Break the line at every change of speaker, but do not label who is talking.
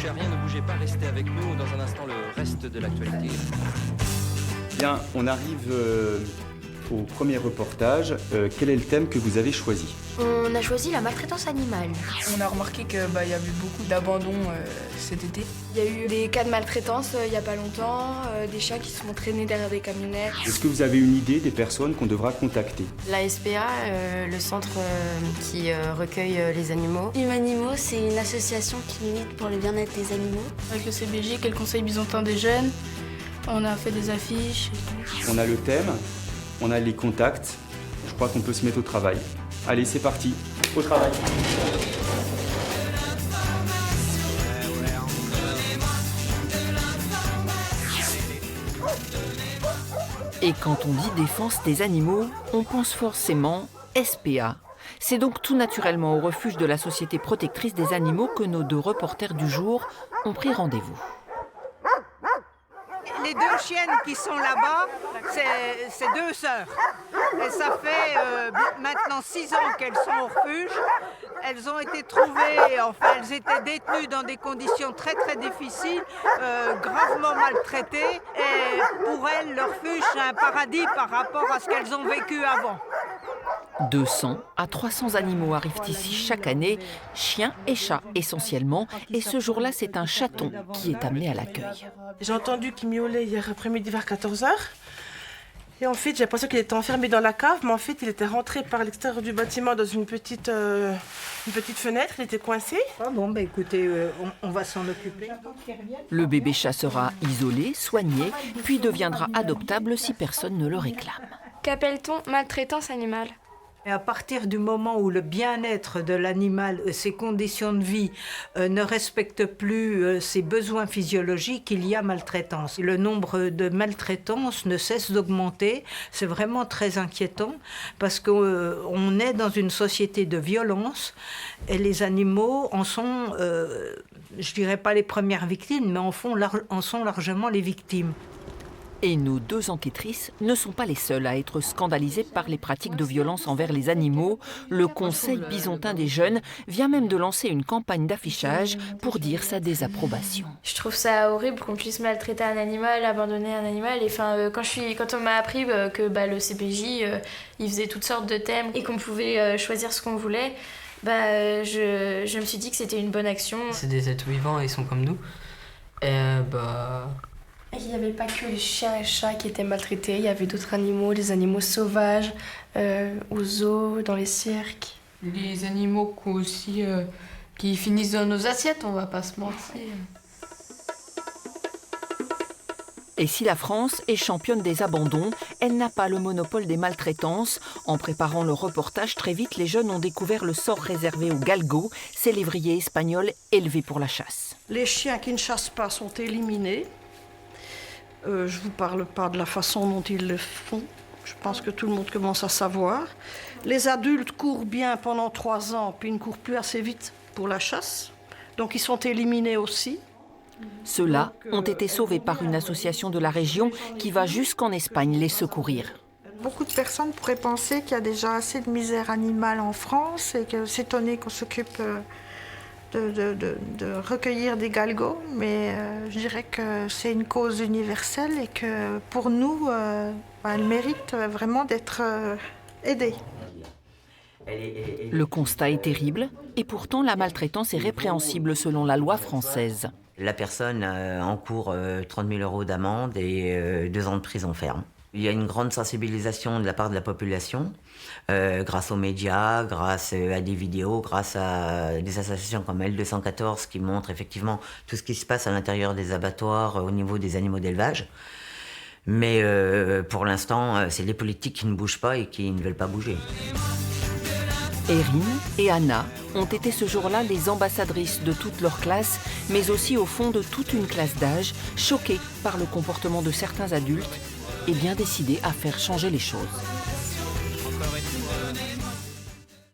touchez à rien, ne bougez pas, restez avec nous. Dans un instant, le reste de l'actualité.
Bien, on arrive au premier reportage. Quel est le thème que vous avez choisi ?
On a choisi la maltraitance animale.
On a remarqué qu'il y avait beaucoup d'abandon cet été.
Il y a eu des cas de maltraitance il n'y a pas longtemps, des chats qui se sont traînés derrière des camionnettes.
Est-ce que vous avez une idée des personnes qu'on devra contacter ?
La SPA, le centre qui recueille les animaux.
Humanimaux, c'est une association qui milite pour le bien-être des animaux.
Avec le CBJ, qui est le Conseil byzantin des jeunes, on a fait des affiches.
On a le thème, on a les contacts. Je crois qu'on peut se mettre au travail. Allez, c'est parti, au travail.
Et quand on dit défense des animaux, on pense forcément SPA. C'est donc tout naturellement au refuge de la Société protectrice des animaux que nos deux reporters du jour ont pris rendez-vous.
Les deux chiennes qui sont là-bas, c'est deux sœurs. Et ça fait maintenant 6 ans qu'elles sont au refuge. Elles ont été trouvées, enfin elles étaient détenues dans des conditions très très difficiles, gravement maltraitées. Et pour elles, le refuge c'est un paradis par rapport à ce qu'elles ont vécu avant.
200 à 300 animaux arrivent ici chaque année, chiens et chats essentiellement. Et ce jour-là, c'est un chaton qui est amené à l'accueil.
J'ai entendu qu'il miaulait hier après-midi vers 14h. Et en fait, j'ai pensé qu'il était enfermé dans la cave, mais en fait, il était rentré par l'extérieur du bâtiment dans une petite fenêtre. Il était coincé.
Ah bon, écoutez, on va s'en occuper.
Le bébé chat sera isolé, soigné, puis deviendra adoptable si personne ne le réclame.
Qu'appelle-t-on maltraitance animale ?
Et à partir du moment où le bien-être de l'animal, ses conditions de vie ne respectent plus ses besoins physiologiques, il y a maltraitance. Le nombre de maltraitances ne cesse d'augmenter. C'est vraiment très inquiétant parce qu'on est dans une société de violence et les animaux en sont, je dirais pas les premières victimes, mais en sont largement les victimes.
Et nos deux enquêtrices ne sont pas les seules à être scandalisées par les pratiques de violence envers les animaux. Le Conseil byzantin des jeunes vient même de lancer une campagne d'affichage pour dire sa désapprobation.
Je trouve ça horrible qu'on puisse maltraiter un animal, abandonner un animal. Et quand on m'a appris que le CPJ il faisait toutes sortes de thèmes et qu'on pouvait choisir ce qu'on voulait, je me suis dit que c'était une bonne action.
C'est des êtres vivants et ils sont comme nous. Et
il n'y avait pas que les chiens et les chats qui étaient maltraités, il y avait d'autres animaux, des animaux sauvages, aux zoos, dans les cirques.
Les animaux aussi qui finissent dans nos assiettes, on va pas se mentir.
Et si la France est championne des abandons, elle n'a pas le monopole des maltraitances. En préparant le reportage, très vite, les jeunes ont découvert le sort réservé aux galgos, ces lévriers espagnols élevés pour la chasse.
Les chiens qui ne chassent pas sont éliminés. Je ne vous parle pas de la façon dont ils le font. Je pense que tout le monde commence à savoir. Les adultes courent bien pendant 3 ans, puis ils ne courent plus assez vite pour la chasse. Donc ils sont éliminés aussi.
Ceux-là ont été sauvés par une association de la région qui va jusqu'en Espagne les secourir.
Beaucoup de personnes pourraient penser qu'il y a déjà assez de misère animale en France et que c'est étonné qu'on s'occupe de recueillir des galgos, mais je dirais que c'est une cause universelle et que pour nous, elle mérite vraiment d'être aidée.
Le constat est terrible et pourtant la maltraitance est répréhensible selon la loi française.
La personne encourt 30 000 € d'amende et 2 ans de prison ferme. Il y a une grande sensibilisation de la part de la population, grâce aux médias, grâce à des vidéos, grâce à des associations comme L214 qui montrent effectivement tout ce qui se passe à l'intérieur des abattoirs au niveau des animaux d'élevage. Mais pour l'instant, c'est les politiques qui ne bougent pas et qui ne veulent pas bouger.
Erin et Anna ont été ce jour-là les ambassadrices de toute leur classe, mais aussi au fond de toute une classe d'âge, choquées par le comportement de certains adultes et bien décidées à faire changer les choses.
Encore et toujours.